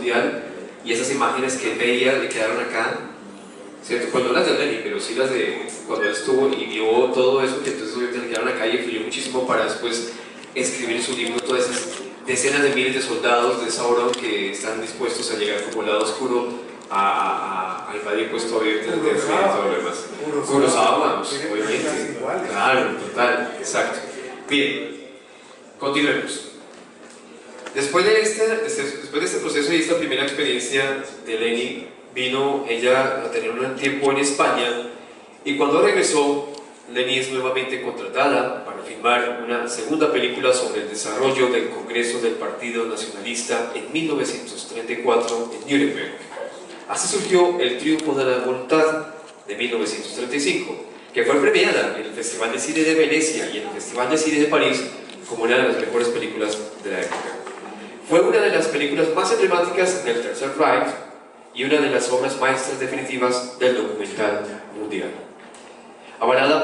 Mundial, y esas imágenes que él veía le quedaron acá, ¿cierto? Pues no las de Lenin, pero sí las de cuando él estuvo y vio todo eso, que entonces obviamente le quedaron acá y influyó muchísimo para después escribir su libro, todas esas decenas de miles de soldados de Sauron que están dispuestos a llegar como lado oscuro a invadir pues todo y todo lo demás. Kurosawa, obviamente. Claro, total, exacto. Bien, continuemos. Después de este proceso y esta primera experiencia de Leni, vino ella a tener un tiempo en España, y cuando regresó, Leni es nuevamente contratada para filmar una segunda película sobre el desarrollo del Congreso del Partido Nacionalista en 1934 en Nuremberg. Así surgió El Triunfo de la Voluntad de 1935, que fue premiada en el Festival de Cine de Venecia y en el Festival de Cine de París como una de las mejores películas de la época. Fue una de las películas más emblemáticas del Tercer Reich y una de las obras maestras definitivas del documental mundial. Avalada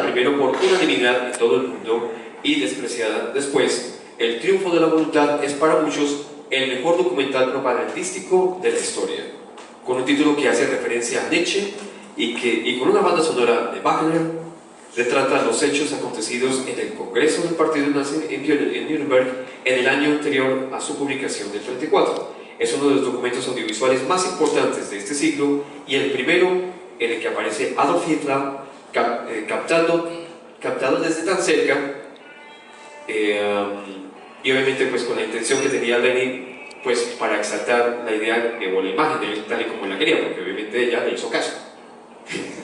primero por unanimidad en todo el mundo y despreciada después, El Triunfo de la Voluntad es para muchos el mejor documental propagandístico de la historia, con un título que hace referencia a Nietzsche y con una banda sonora de Wagner, retrata los hechos acontecidos en el Congreso del Partido Nazi en Nuremberg en el año anterior a su publicación del 34. Es uno de los documentos audiovisuales más importantes de este siglo y el primero en el que aparece Adolf Hitler captado desde tan cerca, y obviamente pues con la intención que tenía Lenin pues para exaltar la idea o la imagen de él tal y como la quería, porque obviamente ella le hizo caso.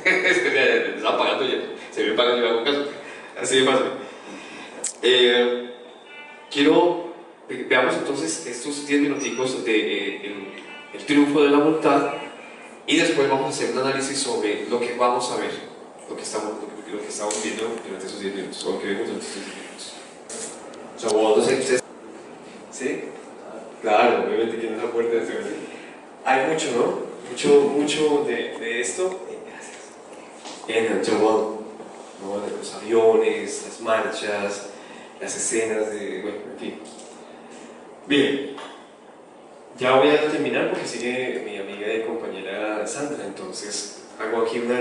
Estaba pagando ya, se me paga y le hago caso, así de fácil. Veamos entonces estos 10 minuticos de el Triunfo de la Voluntad, y después vamos a hacer un análisis sobre lo que vamos a ver, lo que estamos viendo durante esos 10 minutos, o lo que vemos durante esos 10 minutos. ¿Sí? Claro, obviamente que no es la puerta de ese. Hay mucho, ¿no? Mucho de esto. En el Jawad, ¿no? De los aviones, las marchas, las escenas de... bueno, en fin. Bien, ya voy a terminar porque sigue mi amiga y compañera Sandra, entonces hago aquí una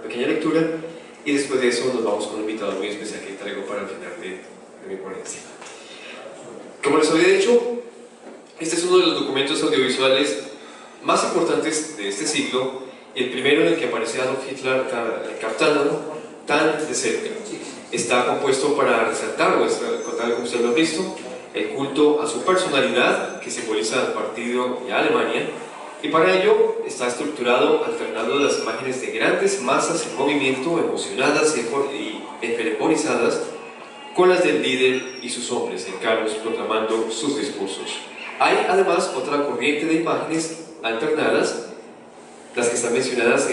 pequeña lectura y después de eso nos vamos con un invitado muy especial que traigo para el final de mi ponencia. Como les había dicho, este es uno de los documentos audiovisuales más importantes de este siglo, y el primero en el que aparece Adolf Hitler captándolo tan de cerca. Está compuesto para resaltar, o tal como ustedes lo han visto, el culto a su personalidad, que simboliza al partido y a Alemania, y para ello está estructurado alternando las imágenes de grandes masas en movimiento, emocionadas y enfervorizadas, con las del líder y sus hombres en carros proclamando sus discursos. Hay además otra corriente de imágenes alternadas, las que están mencionadas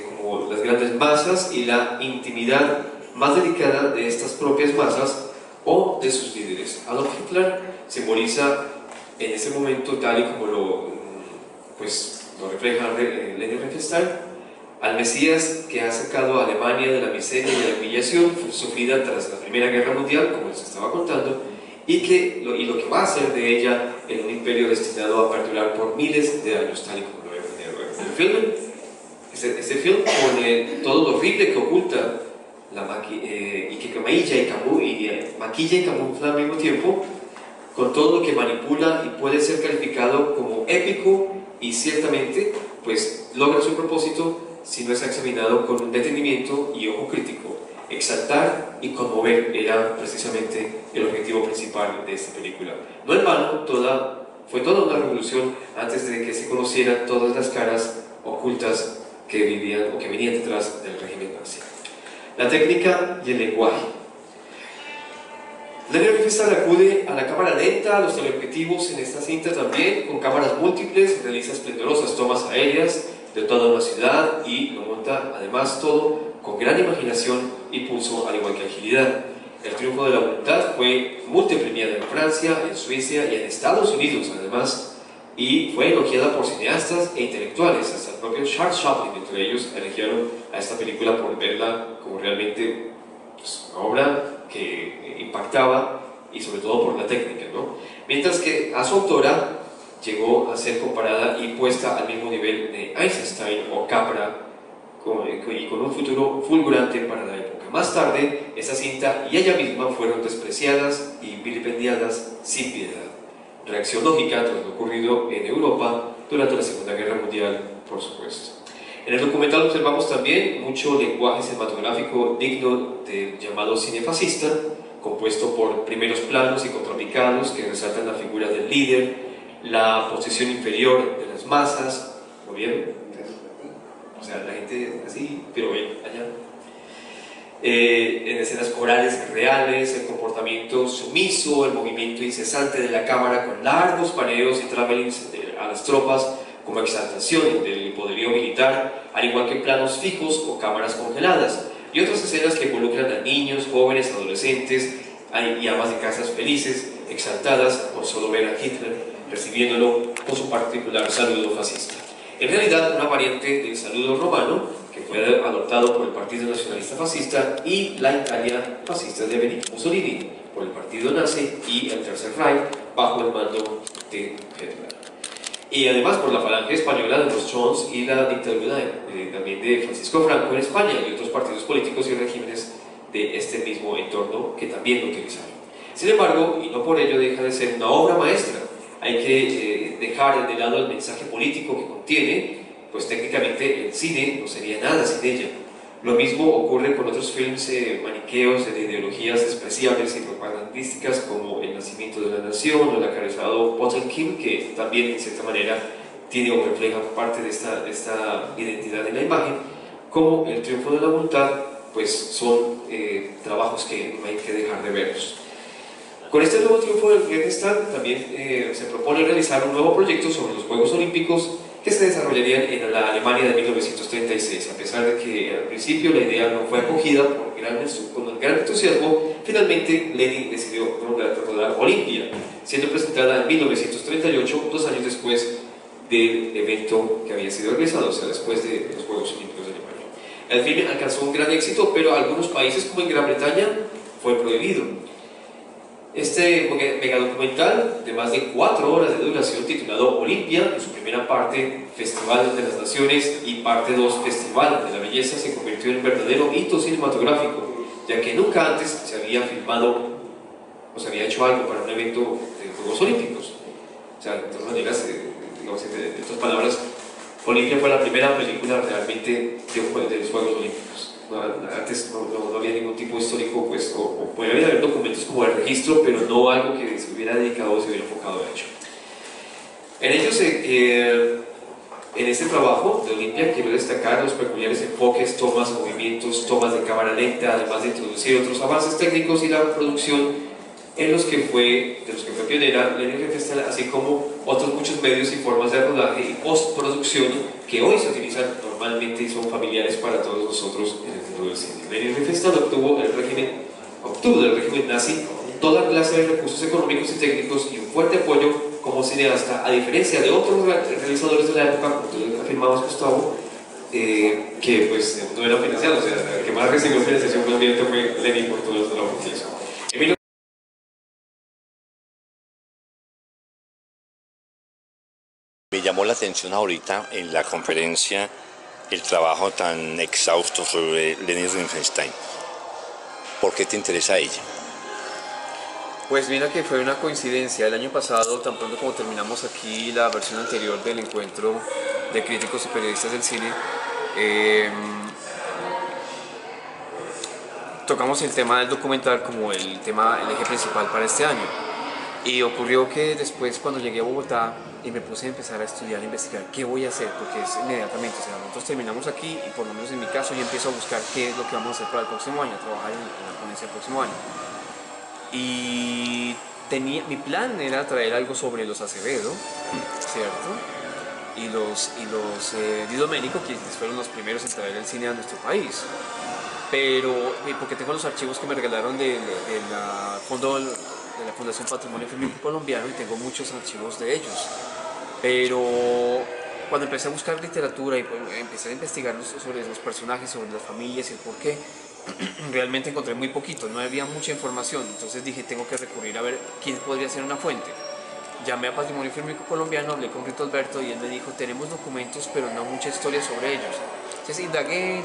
como las grandes masas y la intimidad más delicada de estas propias masas o de sus líderes. Adolf Hitler simboliza en ese momento, tal y como lo refleja Leni Riefenstahl, al Mesías que ha sacado a Alemania de la miseria y de la humillación sufrida tras la Primera Guerra Mundial, como les estaba contando, y lo que va a hacer de ella en un imperio destinado a perdurar por miles de años, tal y como lo vemos en el film. Este film, con todo lo horrible que oculta y que maquilla y camufla al mismo tiempo, con todo lo que manipula y puede ser calificado como épico, y ciertamente pues logra su propósito si no es examinado con un detenimiento y ojo crítico. Exaltar y conmover era precisamente el objetivo principal de esta película. No en vano, fue toda una revolución antes de que se conocieran todas las caras ocultas que vivían o que venían detrás del régimen nazi. La técnica y el lenguaje. Leni Riefenstahl acude a la cámara lenta, a los teleobjetivos en esta cinta también, con cámaras múltiples, realiza esplendorosas tomas aéreas de toda una ciudad y lo monta además todo con gran imaginación y pulso, al igual que agilidad. El Triunfo de la Voluntad fue multipremiada en Francia, en Suecia y en Estados Unidos además, y fue elogiada por cineastas e intelectuales. Hasta el propio Charles Chaplin, entre ellos, eligieron a esta película por verla como realmente una obra que impactaba y sobre todo por la técnica, ¿no? Mientras que a su autora llegó a ser comparada y puesta al mismo nivel de Eisenstein o Capra, y con un futuro fulgurante para la época. Más tarde, esta cinta y ella misma fueron despreciadas y vilipendiadas sin piedad. Reacción lógica tras lo ocurrido en Europa durante la Segunda Guerra Mundial, por supuesto. En el documental observamos también mucho lenguaje cinematográfico digno del llamado cine fascista, compuesto por primeros planos y contrapicados que resaltan la figura del líder, la posición inferior de las masas. ¿Lo vieron? O sea, la gente así, pero bien, allá. En escenas corales reales, el comportamiento sumiso, el movimiento incesante de la cámara con largos paneos y travelings a las tropas como exaltación del poderío militar, al igual que planos fijos o cámaras congeladas, y otras escenas que involucran a niños, jóvenes, adolescentes y amas de casas felices, exaltadas por solo ver a Hitler recibiéndolo con su particular saludo fascista. En realidad, una variante del saludo romano que fue adoptado por el Partido Nacionalista Fascista y la Italia fascista de Benito Mussolini, por el Partido Nazi y el Tercer Reich bajo el mando de Hitler. Y además por la falange española de los Chons y la dictadura también de Francisco Franco en España y otros partidos políticos y regímenes de este mismo entorno que también lo utilizaron. Sin embargo, y no por ello deja de ser una obra maestra, hay que dejar de lado el mensaje político que contiene, pues técnicamente el cine no sería nada sin ella. Lo mismo ocurre con otros films maniqueos de ideologías despreciables y propagandísticas como El nacimiento de la nación o el acariciado Potemkin, que también en cierta manera tiene o refleja parte de esta identidad en la imagen, como El triunfo de la voluntad, pues son trabajos que no hay que dejar de verlos. Con este nuevo triunfo del Wittgenstein también se propone realizar un nuevo proyecto sobre los Juegos Olímpicos que se desarrollarían en la Alemania de 1936. A pesar de que al principio la idea no fue acogida con gran entusiasmo, finalmente Lenin decidió rodar Olimpia, siendo presentada en 1938, 2 años después del evento que había sido realizado, o sea, después de los Juegos Olímpicos de Alemania. El film alcanzó un gran éxito, pero en algunos países, como en Gran Bretaña, fue prohibido. Este megadocumental de más de 4 horas de duración, titulado Olimpia, en su primera parte Festival de las Naciones y parte 2 Festival de la Belleza, se convirtió en un verdadero hito cinematográfico, ya que nunca antes se había filmado o se había hecho algo para un evento de Juegos Olímpicos. O sea, de todas maneras, digamos, en otras palabras, Olimpia fue la primera película realmente de los Juegos Olímpicos. Antes no había ningún tipo histórico, pues, o podría haber documentos como de registro, pero no algo que se hubiera dedicado o se hubiera enfocado a ello. En ellos, en este trabajo de Olimpia, quiero destacar los peculiares enfoques, tomas, movimientos, tomas de cámara lenta, además de introducir otros avances técnicos y la producción de los que fue pionera Leni Riefenstahl, así como otros muchos medios y formas de rodaje y postproducción que hoy se utilizan normalmente y son familiares para todos nosotros en el mundo del cine. Leni Riefenstahl obtuvo del régimen nazi toda clase de recursos económicos y técnicos y un fuerte apoyo como cineasta, a diferencia de otros realizadores de la época, como tú afirmabas, Gustavo, que pues no eran financiados. O sea, el que más recibió financiación fue Leni por todo el trabajo que hizo. Me llamó la atención ahorita en la conferencia el trabajo tan exhausto sobre Leni Riefenstahl. ¿Por qué te interesa ella? Pues mira que fue una coincidencia. El año pasado, tan pronto como terminamos aquí la versión anterior del encuentro de críticos y periodistas del cine, tocamos el tema del documental como el eje principal para este año. Y ocurrió que después, cuando llegué a Bogotá y me puse a empezar a estudiar, a investigar qué voy a hacer, porque es inmediatamente, o sea, nosotros terminamos aquí y por lo menos en mi caso yo empiezo a buscar qué es lo que vamos a hacer para el próximo año, a trabajar en la ponencia del próximo año. Y mi plan era traer algo sobre los Acevedo, ¿cierto? Y los Di Domenico, quienes fueron los primeros en traer el cine a nuestro país. Pero, porque tengo los archivos que me regalaron de la Fundación Patrimonio Filmístico Colombiano y tengo muchos archivos de ellos. Pero cuando empecé a buscar literatura y empecé a investigar sobre los personajes, sobre las familias y el porqué, realmente encontré muy poquito, no había mucha información, entonces dije tengo que recurrir a ver quién podría ser una fuente. Llamé a Patrimonio Fílmico Colombiano, hablé con Rito Alberto y él me dijo tenemos documentos pero no mucha historia sobre ellos. Entonces indagué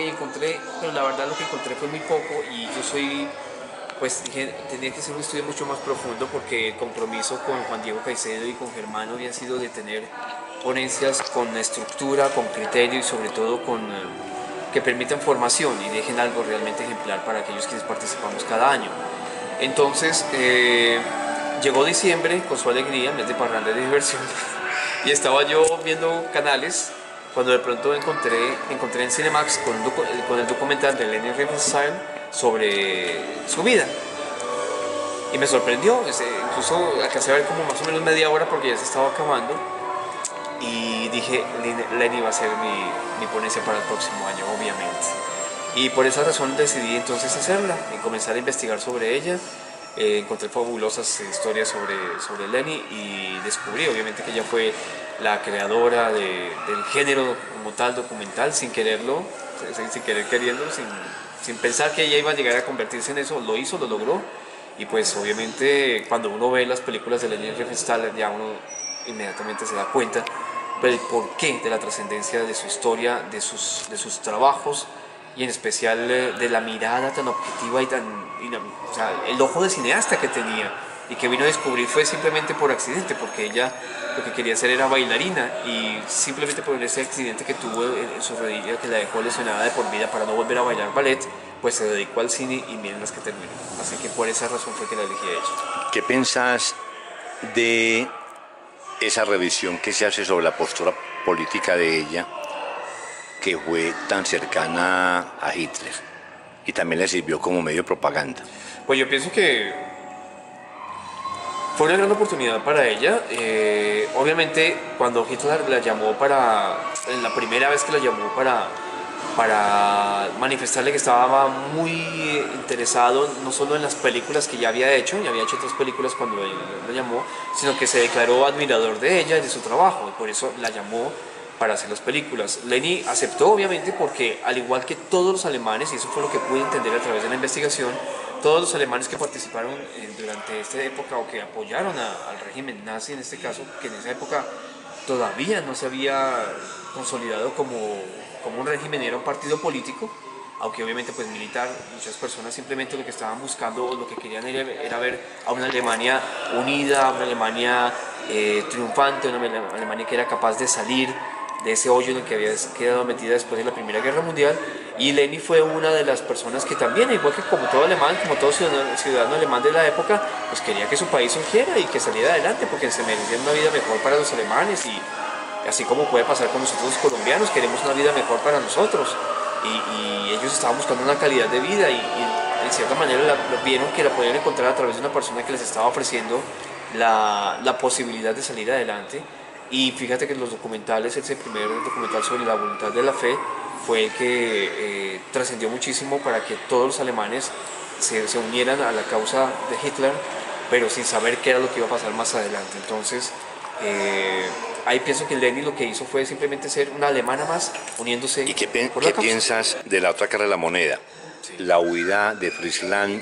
y encontré, pero la verdad lo que encontré fue muy poco y yo soy, pues dije, tenía que ser un estudio mucho más profundo porque el compromiso con Juan Diego Caicedo y con Germano había sido de tener ponencias con estructura, con criterio y sobre todo con que permitan formación y dejen algo realmente ejemplar para aquellos quienes participamos cada año. Entonces llegó diciembre con su alegría, mes de parranda de diversión, y estaba yo viendo canales cuando de pronto encontré en Cinemax con el documental de Leni Riefenstahl sobre su vida. Y me sorprendió, incluso alcancé a ver como más o menos media hora porque ya se estaba acabando. Y dije, Leni va a ser mi ponencia para el próximo año, obviamente. Y por esa razón decidí entonces hacerla y comenzar a investigar sobre ella. Encontré fabulosas historias sobre Leni y descubrí obviamente que ella fue la creadora del género como tal documental sin quererlo, sin querer queriendo, sin pensar que ella iba a llegar a convertirse en eso. Lo hizo, lo logró y pues obviamente cuando uno ve las películas de Leni Riefenstahl ya uno inmediatamente se da cuenta del porqué de la trascendencia de su historia, de sus trabajos y en especial de la mirada tan objetiva o sea, el ojo de cineasta que tenía y que vino a descubrir fue simplemente por accidente, porque ella lo que quería hacer era bailarina y simplemente por ese accidente que tuvo en su rodilla que la dejó lesionada de por vida para no volver a bailar ballet, pues se dedicó al cine y miren las que terminó. Así que por esa razón fue que la elegí a ella. ¿Qué pensás de esa revisión que se hace sobre la postura política de ella, que fue tan cercana a Hitler y también le sirvió como medio de propaganda? Pues yo pienso que fue una gran oportunidad para ella. Obviamente cuando Hitler la llamó en la primera vez que la llamó para manifestarle que estaba muy interesado no solo en las películas que ya había hecho 3 películas cuando él la llamó, sino que se declaró admirador de ella y de su trabajo, y por eso la llamó para hacer las películas. Leni aceptó obviamente porque al igual que todos los alemanes, y eso fue lo que pude entender a través de la investigación, todos los alemanes que participaron durante esta época o que apoyaron al régimen nazi en este caso, que en esa época todavía no se había consolidado como un régimen, era un partido político, aunque obviamente pues militar, muchas personas simplemente lo que estaban buscando, lo que querían era ver a una Alemania unida, a una Alemania triunfante, una Alemania que era capaz de salir de ese hoyo en el que había quedado metida después de la Primera Guerra Mundial. Y Leni fue una de las personas que también, igual que como todo alemán, como todo ciudadano alemán de la época, pues quería que su país surgiera y que saliera adelante, porque se merecían una vida mejor para los alemanes, y así como puede pasar con nosotros los colombianos, queremos una vida mejor para nosotros. Y ellos estaban buscando una calidad de vida y en cierta manera vieron que la podían encontrar a través de una persona que les estaba ofreciendo la posibilidad de salir adelante. Y fíjate que los documentales, ese primer documental sobre la voluntad de la fe, fue el que trascendió muchísimo para que todos los alemanes se unieran a la causa de Hitler, pero sin saber qué era lo que iba a pasar más adelante. Entonces, ahí pienso que Leni lo que hizo fue simplemente ser una alemana más, uniéndose ¿Y qué por la causa. piensas de la otra cara de la moneda? Sí. La huida de Friesland,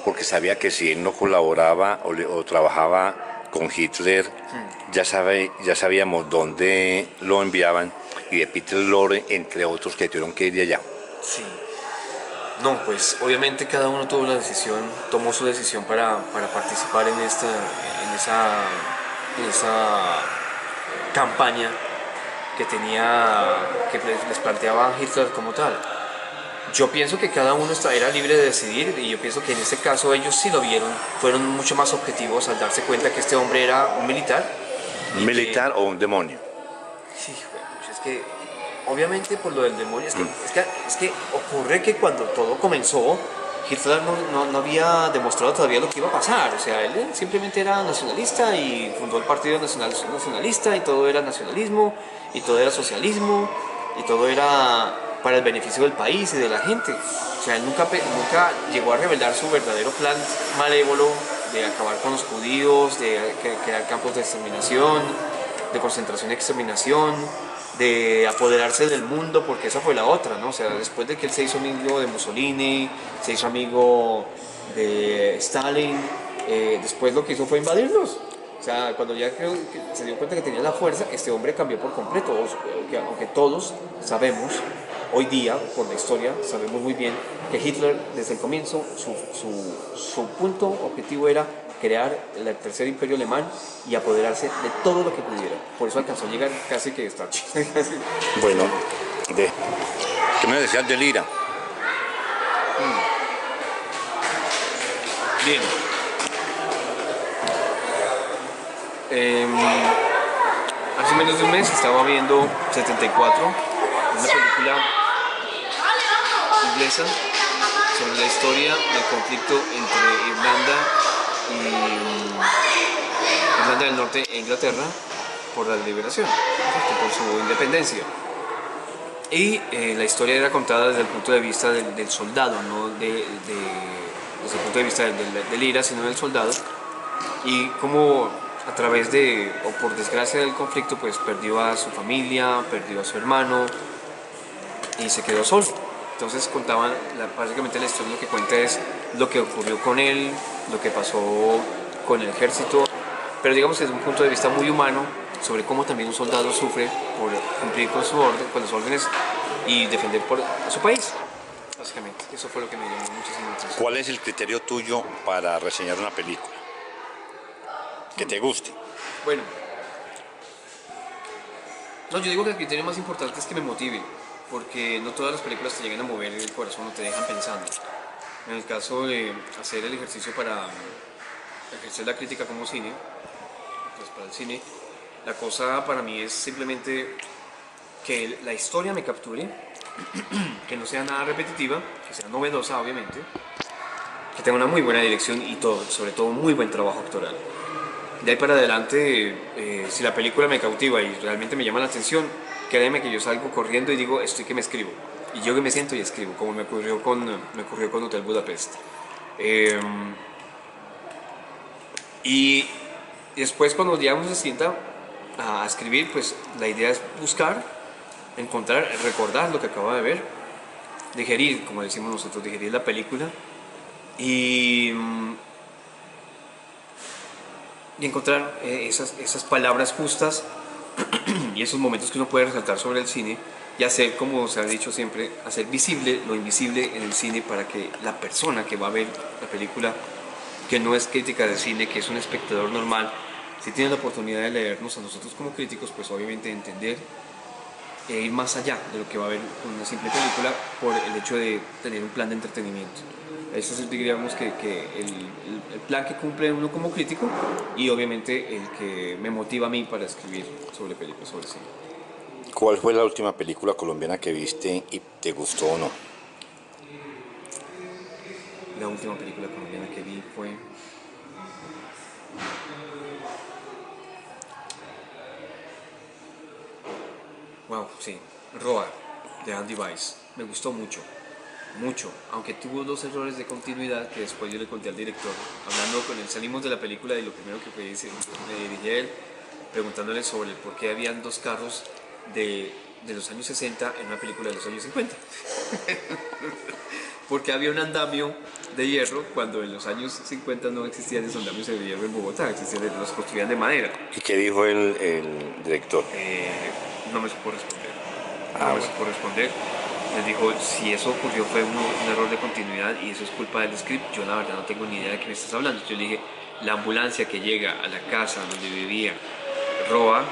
porque sabía que si él no colaboraba o trabajaba con Hitler, ya sabíamos dónde lo enviaban, y de Peter Lorre, entre otros, que tuvieron que ir de allá. Sí. No, pues obviamente cada uno tomó su decisión para participar en esa campaña que les planteaba Hitler como tal. Yo pienso que cada uno era libre de decidir, y yo pienso que en este caso ellos sí lo vieron, fueron mucho más objetivos al darse cuenta que este hombre era un militar. ¿Un militar o un demonio? Sí, bueno, es que obviamente por lo del demonio, es que ocurre que cuando todo comenzó, Hitler no había demostrado todavía lo que iba a pasar. O sea, él simplemente era nacionalista y fundó el Partido Nacionalista, y todo era nacionalismo, y todo era socialismo, y todo era para el beneficio del país y de la gente. O sea, él nunca llegó a revelar su verdadero plan malévolo de acabar con los judíos, de crear campos de exterminación, de concentración y exterminación, de apoderarse del mundo, porque esa fue la otra, ¿no? O sea, después de que él se hizo amigo de Mussolini, se hizo amigo de Stalin, después lo que hizo fue invadirlos. O sea, cuando ya creo que se dio cuenta que tenía la fuerza, este hombre cambió por completo. Aunque todos sabemos, hoy día, por la historia, sabemos muy bien que Hitler, desde el comienzo, su punto objetivo era crear el tercer imperio alemán y apoderarse de todo lo que pudiera. Por eso alcanzó a llegar casi que hasta China. Bueno, ¿qué me decías de Lira? Bien. Hace menos de un mes estaba viendo 74, una película inglesa sobre la historia del conflicto entre Irlanda del Norte e Inglaterra por la liberación, por su independencia. Y la historia era contada desde el punto de vista del soldado, no desde el punto de vista del IRA, sino del soldado. Y como a través o por desgracia del conflicto, pues perdió a su familia, perdió a su hermano y se quedó solo. Entonces contaban, básicamente la historia lo que cuenta es lo que ocurrió con él, lo que pasó con el ejército, pero digamos desde un punto de vista muy humano, sobre cómo también un soldado sufre por cumplir con con las órdenes y defender a su país. Básicamente, eso fue lo que me llamó muchísimo la atención. ¿Cuál es el criterio tuyo para reseñar una película? Que te guste. Bueno, no, yo digo que el criterio más importante es que me motive, porque no todas las películas te llegan a mover el corazón o te dejan pensando. En el caso de hacer el ejercicio para ejercer la crítica como cine, pues para el cine, la cosa para mí es simplemente que la historia me capture, que no sea nada repetitiva, que sea novedosa obviamente, que tenga una muy buena dirección y todo, sobre todo muy buen trabajo actoral. De ahí para adelante, si la película me cautiva y realmente me llama la atención, créeme que yo salgo corriendo y digo, estoy que me escribo. Y yo que me siento y escribo, como me ocurrió con Hotel Budapest. Y después cuando ya uno se sienta a escribir, pues la idea es buscar, encontrar, recordar lo que acaba de ver, digerir, como decimos nosotros, digerir la película y encontrar esas palabras justas y esos momentos que uno puede resaltar sobre el cine y hacer, como se ha dicho siempre, hacer visible lo invisible en el cine para que la persona que va a ver la película, que no es crítica de cine, que es un espectador normal, si tiene la oportunidad de leernos a nosotros como críticos, pues obviamente entender e ir más allá de lo que va a ver con una simple película por el hecho de tener un plan de entretenimiento. Ese es, diríamos, que el plan que cumple uno como crítico y obviamente el que me motiva a mí para escribir sobre películas, sobre cine. ¿Cuál fue la última película colombiana que viste y te gustó o no? La última película colombiana que vi fue... Wow, sí, Roa, de Andy Weiss. Me gustó mucho, mucho, aunque tuvo dos errores de continuidad que después yo le conté al director. Hablando con él, salimos de la película y lo primero que fue me dirigí a él preguntándole sobre por qué habían dos carros de los años 60 en una película de los años 50. Porque había un andamio de hierro cuando en los años 50 no existían esos andamios de hierro en Bogotá, los construían de madera. ¿Y qué dijo el director? No me supo responder. Me supo responder. Les dijo, si eso ocurrió fue un error de continuidad y eso es culpa del script, yo la verdad no tengo ni idea de qué me estás hablando. Yo le dije, la ambulancia que llega a la casa donde vivía Roa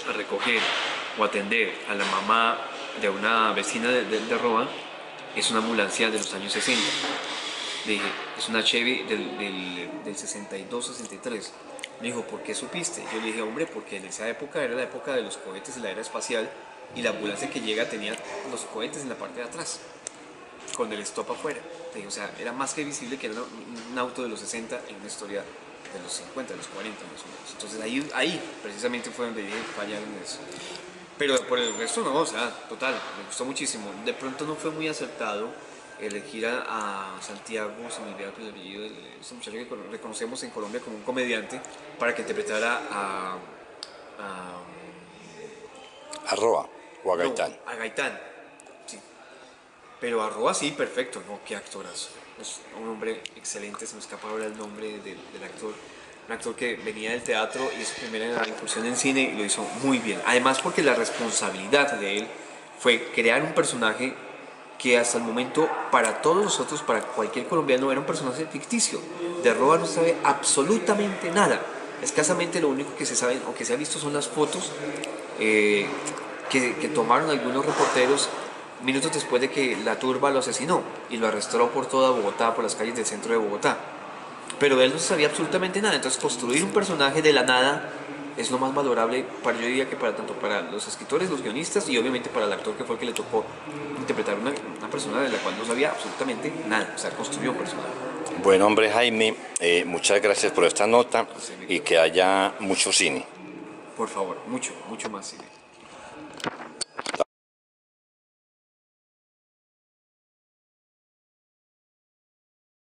a recoger o atender a la mamá de una vecina de Roa es una ambulancia de los años 60. Le dije, es una Chevy del 62-63. Me dijo, ¿por qué supiste? Yo le dije, hombre, porque en esa época era la época de los cohetes y la era espacial y la ambulancia que llega tenía los cohetes en la parte de atrás, con el stop afuera. Le dije, o sea, era más que visible que era un auto de los 60 en una historia de los 50, de los 40 más o menos. Entonces ahí precisamente fue donde dije, fallaron en eso. Pero por el resto no, o sea, total, me gustó muchísimo. De pronto no fue muy acertado elegir a Santiago, se me olvidó el apellido de este muchacho que reconocemos en Colombia como un comediante, para que interpretara ¿A Roa o a Gaitán? No, a Gaitán, sí. Pero a Roa sí, perfecto, no, qué actorazo. Es un hombre excelente, se me escapa ahora el nombre del actor. Un actor que venía del teatro y su primera incursión en cine y lo hizo muy bien. Además porque la responsabilidad de él fue crear un personaje que hasta el momento para todos nosotros, para cualquier colombiano, era un personaje ficticio. De Roa no se sabe absolutamente nada. Escasamente lo único que se sabe o que se ha visto son las fotos que tomaron algunos reporteros minutos después de que la turba lo asesinó y lo arrestó por toda Bogotá, por las calles del centro de Bogotá. Pero de él no se sabía absolutamente nada. Entonces construir un personaje de la nada es lo más valorable, yo diría que para tanto para los escritores, los guionistas y obviamente para el actor que fue el que le tocó interpretar una persona de la cual no sabía absolutamente nada. O sea, construyó un personaje. Bueno, hombre, Jaime, muchas gracias por esta nota y que haya mucho cine. Por favor, mucho, mucho más cine.